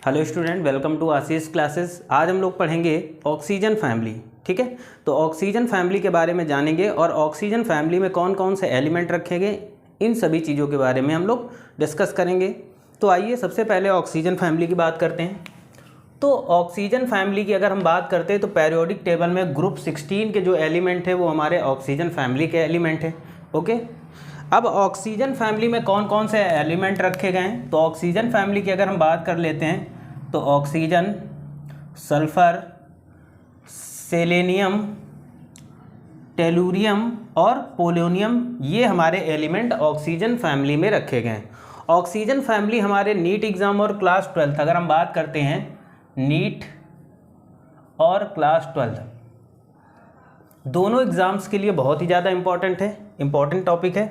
Hello student, welcome to Ashish classes. आज हम लोग पढ़ेंगे ऑक्सीजन फैमिली। ठीक है, तो ऑक्सीजन फैमिली के बारे में जानेंगे और ऑक्सीजन फैमिली में कौन कौन से एलिमेंट रखे गए, इन सभी चीज़ों के बारे में हम लोग डिस्कस करेंगे। तो आइए सबसे पहले ऑक्सीजन फैमिली की बात करते हैं। तो ऑक्सीजन फैमिली की अगर हम बात करते हैं तो पेरियोडिक टेबल में ग्रुप 16 के जो एलिमेंट है वो हमारे ऑक्सीजन फैमिली के एलिमेंट है। ओके, अब ऑक्सीजन फैमिली में कौन कौन से एलिमेंट रखे गए हैं, तो ऑक्सीजन फैमिली की अगर हम बात कर लेते हैं तो ऑक्सीजन, सल्फर, सेलेनियम, टेलुरियम और पोलोनियम, ये हमारे एलिमेंट ऑक्सीजन फैमिली में रखे गए हैं। ऑक्सीजन फैमिली हमारे नीट एग्ज़ाम और क्लास 12 अगर हम बात करते हैं, नीट और क्लास 12 दोनों एग्ज़ाम्स के लिए बहुत ही ज़्यादा इम्पॉर्टेंट टॉपिक है।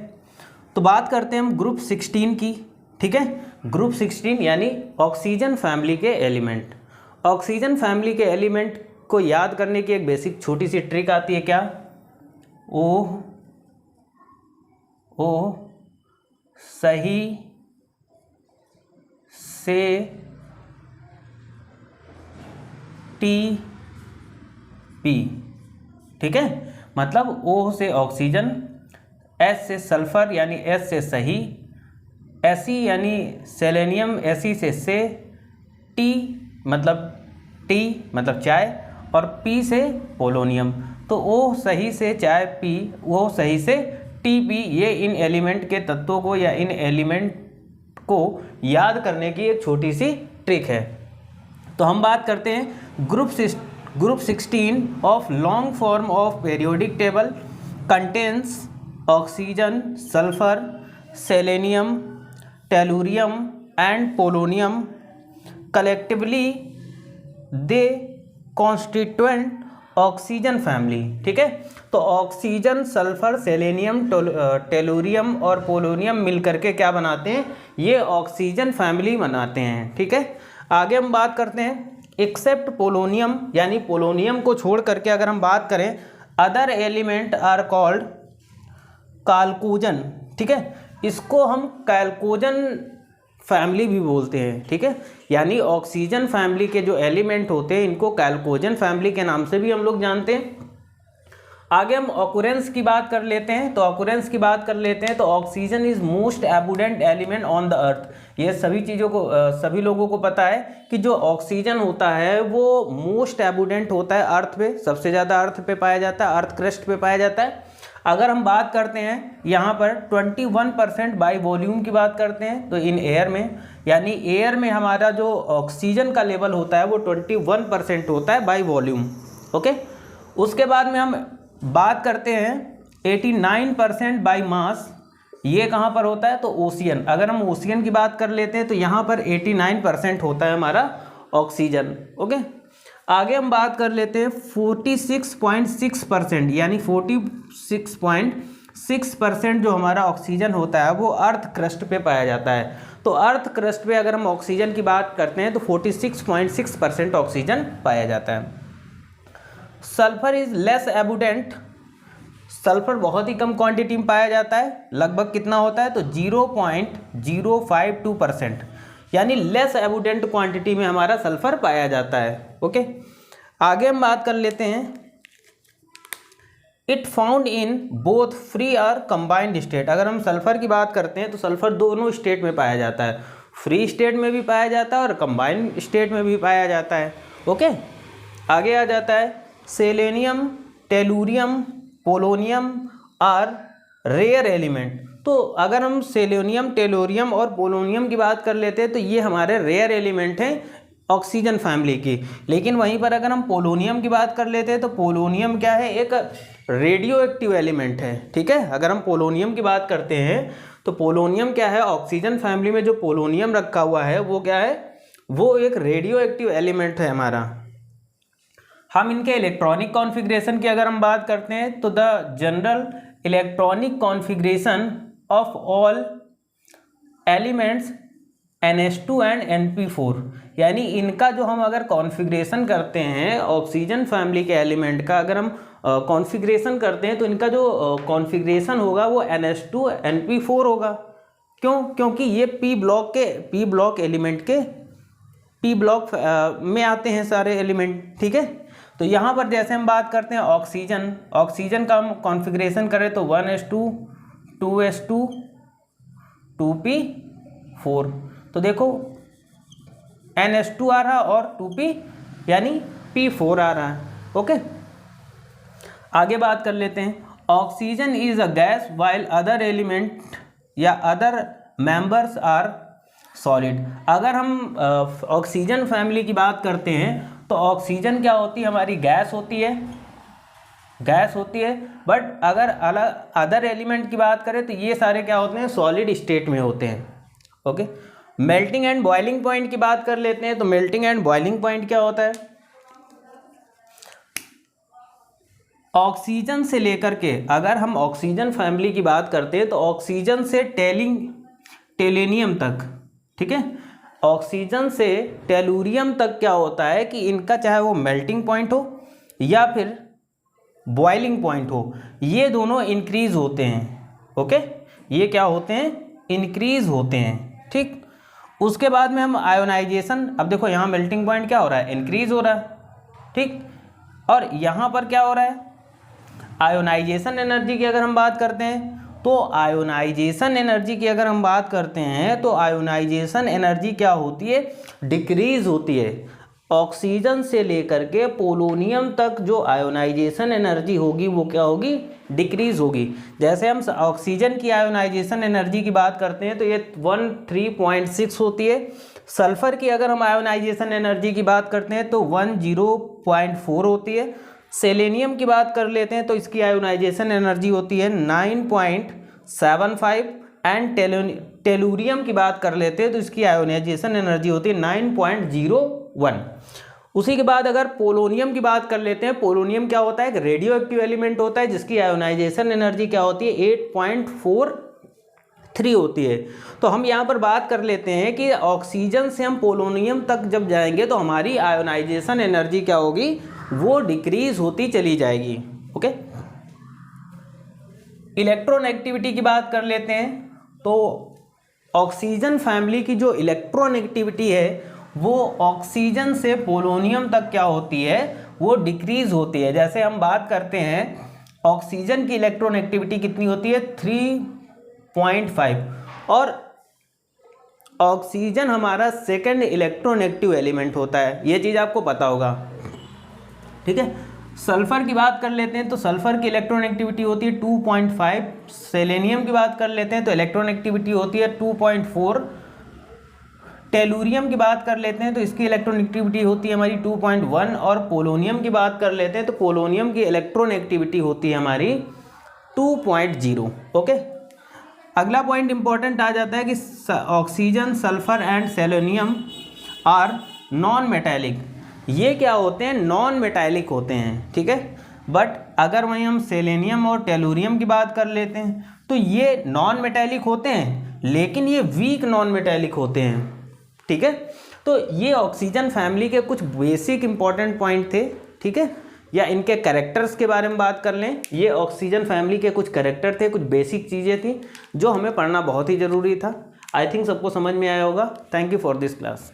तो बात करते हैं हम ग्रुप 16 की। ठीक है, ग्रुप 16 यानी ऑक्सीजन फैमिली के एलिमेंट। ऑक्सीजन फैमिली के एलिमेंट को याद करने की एक बेसिक छोटी सी ट्रिक आती है। क्या? ओ सही से टी पी। ठीक है, मतलब ओ से ऑक्सीजन, एस से सल्फर यानी एस से सही, एसी यानी सेलेनियम एसी से, टी मतलब चाय और पी से पोलोनियम। तो ओ सही से चाय पी, ओ सही से टी पी, ये इन एलिमेंट के तत्वों को या इन एलिमेंट को याद करने की एक छोटी सी ट्रिक है। तो हम बात करते हैं group 16 of long form of periodic table contains oxygen, sulphur, selenium, tellurium and polonium. Collectively they constituent oxygen family. ठीक है, तो ऑक्सीजन, सल्फर, सेलेनियम, टेलुरियम और पोलोनियम मिलकर के क्या बनाते हैं? ये ऑक्सीजन फैमिली बनाते हैं। ठीक है, आगे हम बात करते हैं एक्सेप्ट पोलोनियम, यानी पोलोनियम को छोड़ करके अगर हम बात करें, अदर एलिमेंट आर कॉल्ड कैल्कोजन। ठीक है, इसको हम कैल्कोजन फैमिली भी बोलते हैं। ठीक है, यानी ऑक्सीजन फैमिली के जो एलिमेंट होते हैं इनको कैल्कोजन फैमिली के नाम से भी हम लोग जानते हैं। आगे हम ऑकुरेंस की बात कर लेते हैं। तो ऑकुरेंस की बात कर लेते हैं तो oxygen is most abundant element on the earth. ये सभी लोगों को पता है कि जो ऑक्सीजन होता है वो मोस्ट एबुडेंट होता है अर्थ पे, सबसे ज़्यादा अर्थ पे पाया जाता है, अर्थ क्रस्ट पे पाया जाता है। अगर हम बात करते हैं यहाँ पर 21% बाई वॉल्यूम की बात करते हैं तो इन एयर में, यानी एयर में हमारा जो ऑक्सीजन का लेवल होता है वो 21% होता है बाई वॉल्यूम। ओके, उसके बाद में हम बात करते हैं 89% बाई मास। ये कहाँ पर होता है? तो ओशियन। अगर हम ओशियन की बात कर लेते हैं तो यहाँ पर 89% होता है हमारा ऑक्सीजन। ओके, आगे हम बात कर लेते हैं 46.6%, यानी 46.6% जो हमारा ऑक्सीजन होता है वो अर्थ क्रस्ट पे पाया जाता है। तो अर्थ क्रस्ट पे अगर हम ऑक्सीजन की बात करते हैं तो 46.6% ऑक्सीजन पाया जाता है। Sulphur is less abundant. Sulphur बहुत ही कम क्वांटिटी में पाया जाता है। लगभग कितना होता है? तो 0.052%, यानी लेस एबुडेंट क्वांटिटी में हमारा सल्फर पाया जाता है। ओके, आगे हम बात कर लेते हैं it found in both free और कंबाइंड स्टेट। अगर हम सल्फर की बात करते हैं तो सल्फर दोनों स्टेट में पाया जाता है, फ्री स्टेट में भी पाया जाता है और कंबाइंड स्टेट में भी पाया जाता है। ओके, आगे आ जाता है selenium, tellurium, polonium are rare element. तो अगर हम सेलेनियम, टेलुरियम और पोलोनियम की बात कर लेते हैं तो ये हमारे रेयर एलिमेंट हैं ऑक्सीजन फैमिली की। लेकिन वहीं पर अगर हम पोलोनियम की बात कर लेते हैं तो पोलोनियम क्या है? एक रेडियो एक्टिव एलिमेंट है। ठीक है, अगर हम पोलोनियम की बात करते हैं तो पोलोनियम क्या है? ऑक्सीजन फैमिली में जो पोलोनियम रखा हुआ है वो क्या है? वो एक रेडियो एक्टिव एलिमेंट है हमारा। हम इनके इलेक्ट्रॉनिक कॉन्फ़िगरेशन की अगर हम बात करते हैं तो the general electronic configuration of all elements NH2 and NP4, यानी इनका जो हम अगर कॉन्फ़िगरेशन करते हैं ऑक्सीजन फैमिली के एलिमेंट का, अगर हम कॉन्फ़िगरेशन करते हैं तो इनका जो कॉन्फ़िगरेशन होगा वो NH2 NP4 होगा। क्यों? क्योंकि ये पी ब्लॉक एलिमेंट के पी ब्लॉक में आते हैं सारे एलिमेंट, ठीक है। तो यहाँ पर जैसे हम बात करते हैं ऑक्सीजन का हम कॉन्फ़िगरेशन करें तो 1s2 2s2 2p4, तो देखो NH2 आ रहा और 2p यानी p4 आ रहा है, ओके। आगे बात कर लेते हैं, oxygen is a gas while other element या अदर मेंबर्स आर सॉलिड। अगर हम ऑक्सीजन फैमिली की बात करते हैं तो ऑक्सीजन क्या होती है, हमारी गैस होती है, बट अगर अलग अदर एलिमेंट की बात करें तो ये सारे क्या होते हैं, सॉलिड स्टेट में होते हैं, okay. Melting and boiling point की बात कर लेते हैं तो मेल्टिंग एंड बॉइलिंग पॉइंट क्या होता है, ऑक्सीजन से लेकर के, अगर हम ऑक्सीजन फैमिली की बात करते हैं तो ऑक्सीजन से टेलेनियम तक, ठीक है, ऑक्सीजन से टेलूरियम तक क्या होता है कि इनका चाहे वो मेल्टिंग पॉइंट हो या फिर बॉइलिंग पॉइंट हो, ये दोनों इंक्रीज होते हैं, ओके, ये क्या होते हैं, इंक्रीज होते हैं, ठीक। उसके बाद में हम आयोनाइजेशन, अब देखो यहाँ मेल्टिंग पॉइंट क्या हो रहा है, इंक्रीज हो रहा है, ठीक, और यहाँ पर क्या हो रहा है, आयोनाइजेशन एनर्जी की अगर हम बात करते हैं तो आयोनाइजेशन एनर्जी की अगर हम बात करते हैं तो आयोनाइजेशन एनर्जी क्या होती है, डिक्रीज होती है। ऑक्सीजन से लेकर के पोलोनियम तक जो आयोनाइजेशन एनर्जी होगी वो क्या होगी, डिक्रीज होगी। जैसे हम ऑक्सीजन की आयोनाइजेशन एनर्जी की बात करते हैं तो ये 13.6 होती है। सल्फर की अगर हम आयोनाइजेशन एनर्जी की बात करते हैं तो 10.4 होती है। सेलेनियम की बात कर लेते हैं तो इसकी आयोनाइजेशन एनर्जी होती है 9.75 एंड टेलूरियम की बात कर लेते हैं तो इसकी आयोनाइजेशन एनर्जी होती है 9.01। उसी के बाद अगर पोलोनियम की बात कर लेते हैं, पोलोनियम क्या होता है, एक रेडियो एक्टिव एलिमेंट होता है जिसकी आयोनाइजेशन एनर्जी क्या होती है 8.43 होती है। तो हम यहाँ पर बात कर लेते हैं कि ऑक्सीजन से हम पोलोनियम तक जब जाएंगे तो हमारी आयोनाइजेशन एनर्जी क्या होगी, वो डिक्रीज होती चली जाएगी, ओके। इलेक्ट्रोनेगेटिविटी की बात कर लेते हैं तो ऑक्सीजन फैमिली की जो इलेक्ट्रोनेगेटिविटी है वो ऑक्सीजन से पोलोनियम तक क्या होती है, वो डिक्रीज होती है। जैसे हम बात करते हैं ऑक्सीजन की इलेक्ट्रोनेगेटिविटी कितनी होती है 3.5 और ऑक्सीजन हमारा सेकंड इलेक्ट्रोनेगेटिव एलिमेंट होता है, ये चीज़ आपको पता होगा, ठीक है। सल्फर की बात कर लेते हैं तो सल्फर की इलेक्ट्रोनेगेटिविटी होती है 2.5। सेलेनियम की बात कर लेते हैं तो इलेक्ट्रोनेगेटिविटी होती है 2.4। टेलूरियम की बात कर लेते हैं तो इसकी इलेक्ट्रोनेगेटिविटी होती है हमारी 2.1 और पोलोनियम की बात कर लेते हैं तो पोलोनियम की इलेक्ट्रोनेगेटिविटी होती है हमारी 2.0, ओके। अगला पॉइंट इंपॉर्टेंट आ जाता है कि oxygen, sulphur and selenium are non metallic. ये क्या होते हैं, नॉन मेटैलिक होते हैं, ठीक है। बट अगर वहीं हम सेलेनियम और टेलूरियम की बात कर लेते हैं तो ये नॉन मेटैलिक होते हैं लेकिन ये वीक नॉन मेटैलिक होते हैं, ठीक है। तो ये ऑक्सीजन फैमिली के कुछ बेसिक इंपॉर्टेंट पॉइंट थे, ठीक है, या इनके कैरेक्टर्स के बारे में बात कर लें। ये ऑक्सीजन फैमिली के कुछ कैरेक्टर थे, कुछ बेसिक चीज़ें थी जो हमें पढ़ना बहुत ही ज़रूरी था। आई थिंक सबको समझ में आया होगा। Thank you for this class.